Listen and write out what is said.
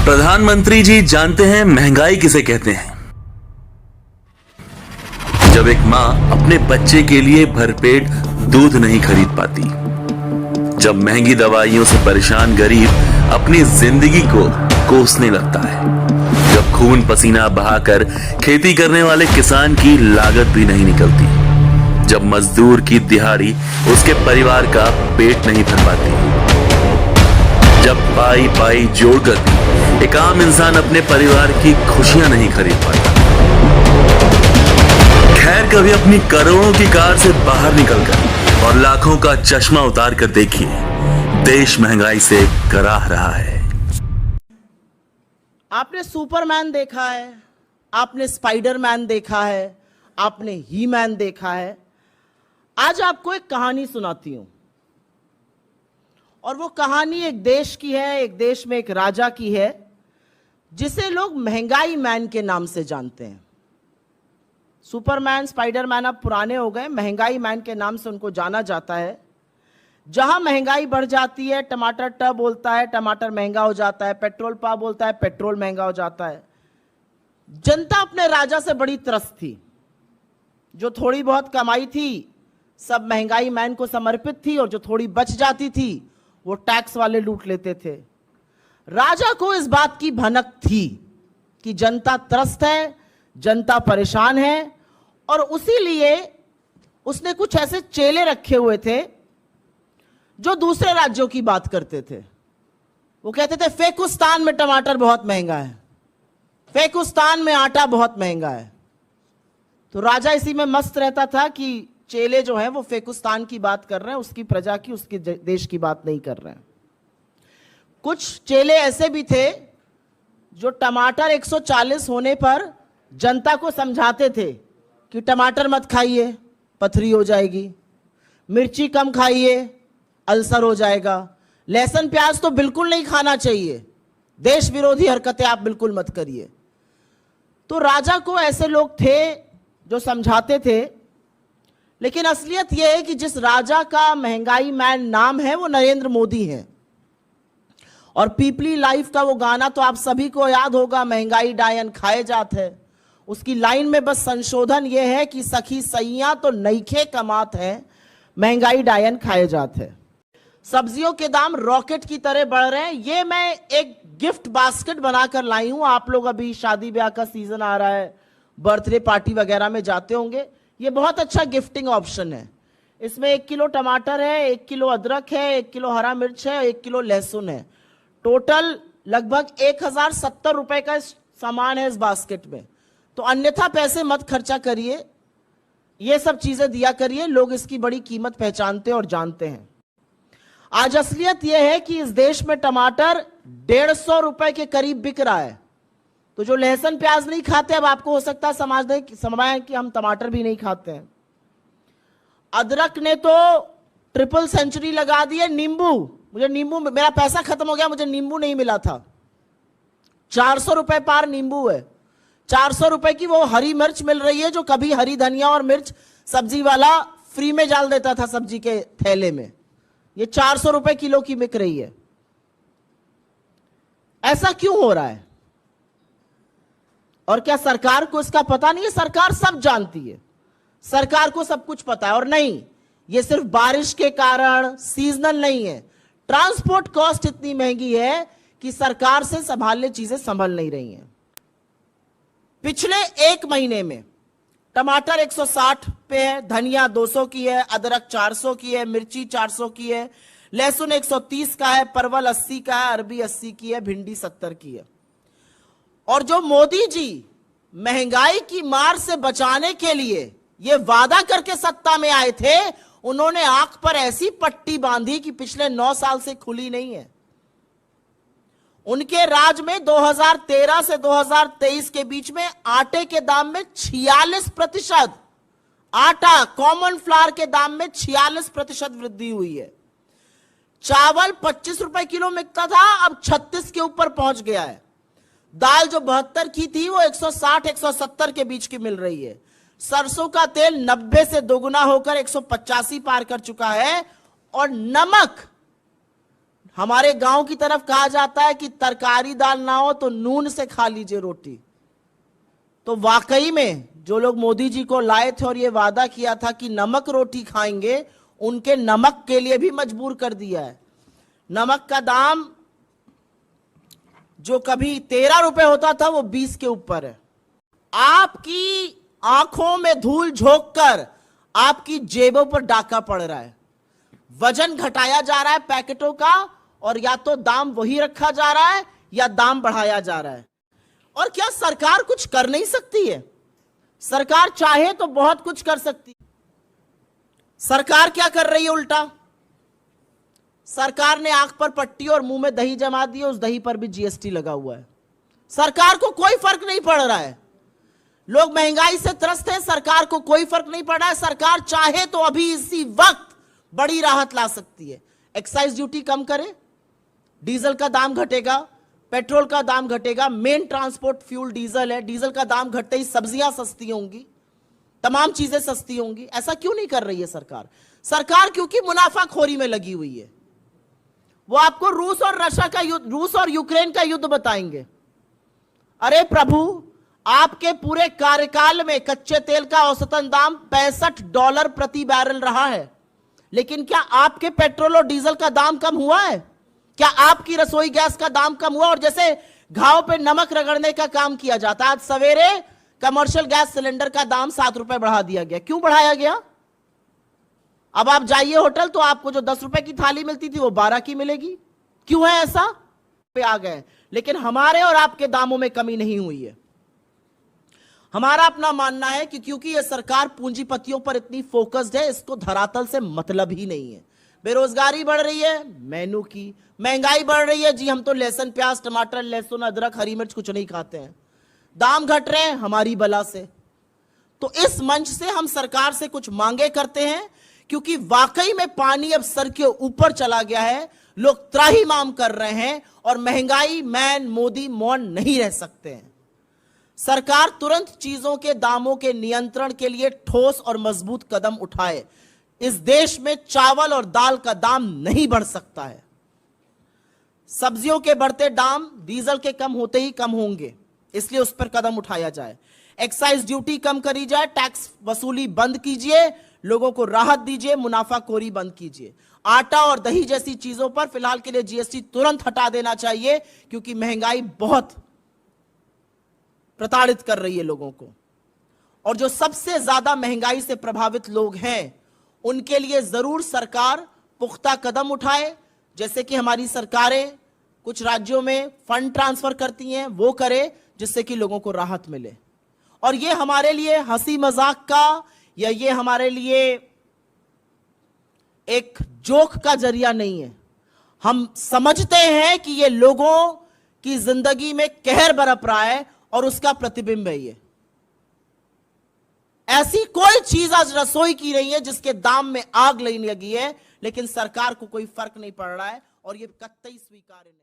प्रधानमंत्री जी जानते हैं महंगाई किसे कहते हैं? जब एक माँ अपने बच्चे के लिए भरपेट दूध नहीं खरीद पाती, जब महंगी दवाइयों से परेशान गरीब अपनी जिंदगी को कोसने लगता है, जब खून पसीना बहाकर खेती करने वाले किसान की लागत भी नहीं निकलती, जब मजदूर की दिहाड़ी उसके परिवार का पेट नहीं भर पाती, जब पाई पाई जोड़कर एक आम इंसान अपने परिवार की खुशियां नहीं खरीद पाता। खैर, कभी अपनी करोड़ों की कार से बाहर निकलकर और लाखों का चश्मा उतार कर देखिए, देश महंगाई से कराह रहा है। आपने सुपरमैन देखा है, आपने स्पाइडरमैन देखा है, आपने ही मैन देखा है। आज आपको एक कहानी सुनाती हूं, और वो कहानी एक देश की है, एक देश में एक राजा की है, जिसे लोग महंगाई मैन के नाम से जानते हैं। सुपरमैन, स्पाइडरमैन अब पुराने हो गए, महंगाई मैन के नाम से उनको जाना जाता है। जहां महंगाई बढ़ जाती है, टमाटर ट बोलता है, टमाटर महंगा हो जाता है, पेट्रोल पा बोलता है, पेट्रोल महंगा हो जाता है। जनता अपने राजा से बड़ी त्रस्त थी। जो थोड़ी बहुत कमाई थी सब महंगाई मैन को समर्पित थी, और जो थोड़ी बच जाती थी वो टैक्स वाले लूट लेते थे। राजा को इस बात की भनक थी कि जनता त्रस्त है, जनता परेशान है, और उसी लिए उसने कुछ ऐसे चेले रखे हुए थे जो दूसरे राज्यों की बात करते थे। वो कहते थे फेकुस्तान में टमाटर बहुत महंगा है, फेकुस्तान में आटा बहुत महंगा है। तो राजा इसी में मस्त रहता था कि चेले जो हैं वो फेकुस्तान की बात कर रहे हैं, उसकी प्रजा की, उसके देश की बात नहीं कर रहे हैं। कुछ चेले ऐसे भी थे जो टमाटर 140 होने पर जनता को समझाते थे कि टमाटर मत खाइए, पथरी हो जाएगी, मिर्ची कम खाइए, अल्सर हो जाएगा, लहसुन प्याज तो बिल्कुल नहीं खाना चाहिए, देश विरोधी हरकतें आप बिल्कुल मत करिए। तो राजा को ऐसे लोग थे जो समझाते थे। लेकिन असलियत यह है कि जिस राजा का महंगाई मैन नाम है वो नरेंद्र मोदी है। और पीपली लाइफ का वो गाना तो आप सभी को याद होगा, महंगाई डायन खाए जात है। उसकी लाइन में बस संशोधन ये है कि सखी सैया तो नईखे कमात है, महंगाई डायन खाए जात है। सब्जियों के दाम रॉकेट की तरह बढ़ रहे हैं। ये मैं एक गिफ्ट बास्केट बनाकर लाई हूं। आप लोग अभी शादी ब्याह का सीजन आ रहा है, बर्थडे पार्टी वगैरह में जाते होंगे। ये बहुत अच्छा गिफ्टिंग ऑप्शन है। इसमें 1 किलो टमाटर है, 1 किलो अदरक है, 1 किलो हरा मिर्च है, 1 किलो लहसुन है। टोटल लगभग 1070 रुपए का सामान है इस बास्केट में। तो अन्यथा पैसे मत खर्चा करिए, ये सब चीजें दिया करिए। लोग इसकी बड़ी कीमत पहचानते और जानते हैं। आज असलियत यह है कि इस देश में टमाटर 150 रुपए के करीब बिक रहा है। तो जो लहसुन प्याज नहीं खाते, अब आपको हो सकता है समझ कि हम टमाटर भी नहीं खाते हैं। अदरक ने तो ट्रिपल सेंचुरी लगा दी है। नींबू, मेरा पैसा खत्म हो गया, मुझे नींबू नहीं मिला था। 400 रुपए पार नींबू है। 400 रुपए की वो हरी मिर्च मिल रही है जो कभी हरी धनिया और मिर्च सब्जी वाला फ्री में डाल देता था सब्जी के थैले में। ये 400 रुपए किलो की बिक रही है। ऐसा क्यों हो रहा है? और क्या सरकार को इसका पता नहीं है? सरकार सब जानती है, सरकार को सब कुछ पता है। और नहीं, ये सिर्फ बारिश के कारण सीजनल नहीं है। ट्रांसपोर्ट कॉस्ट इतनी महंगी है कि सरकार से संभालने चीजें संभल नहीं रही हैं। पिछले 1 महीने में टमाटर 160 पे है, धनिया 200 की है, अदरक 400 की है, मिर्ची 400 की है, लहसुन 130 का है, परवल 80 का है, अरबी 80 की है, भिंडी 70 की है। और जो मोदी जी महंगाई की मार से बचाने के लिए ये वादा करके सत्ता में आए थे, उन्होंने आंख पर ऐसी पट्टी बांधी कि पिछले 9 साल से खुली नहीं है। उनके राज में 2013 से 2023 के बीच में आटे के दाम में 46%, आटा कॉमन फ्लावर के दाम में 46% वृद्धि हुई है। चावल 25 रुपए किलो मिलता था, अब 36 के ऊपर पहुंच गया है। दाल जो 72 की थी वो 160-170 के बीच की मिल रही है। सरसों का तेल 90 से दोगुना होकर 185 पार कर चुका है। और नमक हमारे गांव की तरफ कहा जाता है कि तरकारी दाल ना हो तो नून से खा लीजिए रोटी। तो वाकई में जो लोग मोदी जी को लाए थे और ये वादा किया था कि नमक रोटी खाएंगे, उनके नमक के लिए भी मजबूर कर दिया है। नमक का दाम जो कभी 13 रुपए होता था वो 20 के ऊपर है। आपकी आंखों में धूल झोंककर आपकी जेबों पर डाका पड़ रहा है। वजन घटाया जा रहा है पैकेटों का, और या तो दाम वही रखा जा रहा है या दाम बढ़ाया जा रहा है। और क्या सरकार कुछ कर नहीं सकती है? सरकार चाहे तो बहुत कुछ कर सकती है। सरकार क्या कर रही है? उल्टा सरकार ने आंख पर पट्टी और मुंह में दही जमा दी है, उस दही पर भी जीएसटी लगा हुआ है। सरकार को कोई फर्क नहीं पड़ रहा है। लोग महंगाई से त्रस्त हैं, सरकार को कोई फर्क नहीं पड़ रहा है। सरकार चाहे तो अभी इसी वक्त बड़ी राहत ला सकती है। एक्साइज ड्यूटी कम करे, डीजल का दाम घटेगा, पेट्रोल का दाम घटेगा। मेन ट्रांसपोर्ट फ्यूल डीजल है, डीजल का दाम घटते ही सब्जियां सस्ती होंगी, तमाम चीजें सस्ती होंगी। ऐसा क्यों नहीं कर रही है सरकार? सरकार क्योंकि मुनाफाखोरी में लगी हुई है। वो आपको रूस और रशिया का युद्ध, रूस और यूक्रेन का युद्ध बताएंगे। अरे प्रभु, आपके पूरे कार्यकाल में कच्चे तेल का औसतन दाम $65 प्रति बैरल रहा है, लेकिन क्या आपके पेट्रोल और डीजल का दाम कम हुआ है? क्या आपकी रसोई गैस का दाम कम हुआ? और जैसे घाव पे नमक रगड़ने का काम किया जाता, आज सवेरे कमर्शियल गैस सिलेंडर का दाम 7 रुपए बढ़ा दिया गया। क्यों बढ़ाया गया? अब आप जाइए होटल तो आपको जो 10 रुपए की थाली मिलती थी वो 12 की मिलेगी। क्यों है ऐसा? पे आ गए, लेकिन हमारे और आपके दामों में कमी नहीं हुई है। हमारा अपना मानना है कि क्योंकि यह सरकार पूंजीपतियों पर इतनी फोकस्ड है, इसको धरातल से मतलब ही नहीं है। बेरोजगारी बढ़ रही है, मेनू की। महंगाई बढ़ रही है, जी हम तो लहसुन प्याज टमाटर लहसुन अदरक हरी मिर्च कुछ नहीं खाते हैं। दाम घट रहे हैं हमारी बला से। तो इस मंच से हम सरकार से कुछ मांगे करते हैं, क्योंकि वाकई में पानी अब सर के ऊपर चला गया है। लोग त्राहिमाम कर रहे हैं और महंगाई मैन मोदी मौन नहीं रह सकते हैं। सरकार तुरंत चीजों के दामों के नियंत्रण के लिए ठोस और मजबूत कदम उठाए। इस देश में चावल और दाल का दाम नहीं बढ़ सकता है। सब्जियों के बढ़ते दाम डीजल के कम होते ही कम होंगे, इसलिए उस पर कदम उठाया जाए। एक्साइज ड्यूटी कम करी जाए, टैक्स वसूली बंद कीजिए, लोगों को राहत दीजिए, मुनाफाखोरी बंद कीजिए। आटा और दही जैसी चीजों पर फिलहाल के लिए जीएसटी तुरंत हटा देना चाहिए, क्योंकि महंगाई बहुत प्रताड़ित कर रही है लोगों को। और जो सबसे ज्यादा महंगाई से प्रभावित लोग हैं, उनके लिए जरूर सरकार पुख्ता कदम उठाए। जैसे कि हमारी सरकारें कुछ राज्यों में फंड ट्रांसफर करती हैं, वो करे, जिससे कि लोगों को राहत मिले। और ये हमारे लिए हंसी मजाक का या ये हमारे लिए एक जोक का जरिया नहीं है। हम समझते हैं कि ये लोगों की जिंदगी में कहर बरप रहा है और उसका प्रतिबिंब है ये। ऐसी कोई चीज आज रसोई की नहीं है जिसके दाम में आग नहीं लगी है, लेकिन सरकार को कोई फर्क नहीं पड़ रहा है और ये कतई स्वीकार्य नहीं।